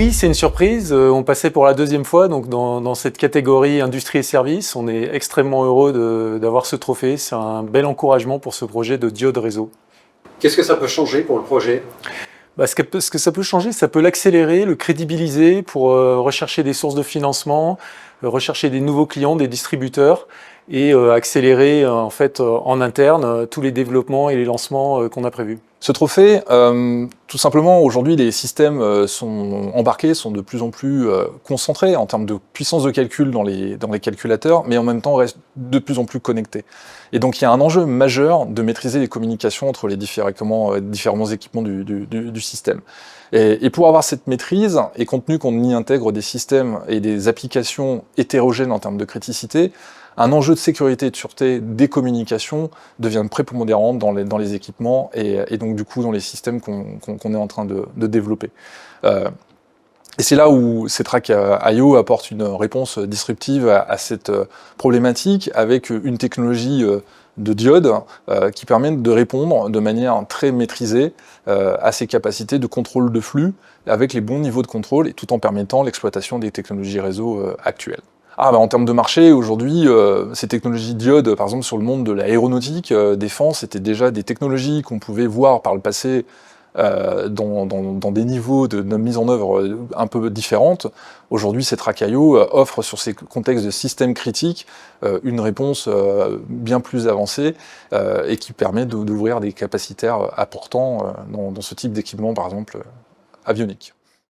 Oui, c'est une surprise. On passait pour la deuxième fois donc dans cette catégorie industrie et services. On est extrêmement heureux d'avoir ce trophée. C'est un bel encouragement pour ce projet de diode réseau. Qu'est-ce que ça peut changer pour le projet? Ce que ça peut changer, ça peut l'accélérer, le crédibiliser pour rechercher des sources de financement, rechercher des nouveaux clients, des distributeurs et accélérer en fait en interne tous les développements et les lancements qu'on a prévus. Ce trophée, tout simplement, aujourd'hui, les systèmes sont embarqués, sont de plus en plus concentrés en termes de puissance de calcul dans les calculateurs, mais en même temps restent de plus en plus connectés. Et donc, il y a un enjeu majeur de maîtriser les communications entre les différents équipements du système. Et pour avoir cette maîtrise, et compte tenu qu'on y intègre des systèmes et des applications hétérogènes en termes de criticité, un enjeu de sécurité et de sûreté des communications devient prépondérant dans les équipements et donc du coup dans les systèmes qu'on est en train de développer. Et c'est là où Cetrac-IO apporte une réponse disruptive à cette problématique avec une technologie de diode qui permet de répondre de manière très maîtrisée à ces capacités de contrôle de flux avec les bons niveaux de contrôle et tout en permettant l'exploitation des technologies réseau actuelles. En termes de marché, aujourd'hui, ces technologies diodes, par exemple sur le monde de l'aéronautique, défense, c'était déjà des technologies qu'on pouvait voir par le passé dans des niveaux de mise en œuvre un peu différentes. Aujourd'hui, Cetrac-IO offre sur ces contextes de systèmes critiques une réponse bien plus avancée et qui permet d'ouvrir des capacitaires importants dans ce type d'équipement, par exemple, avionique.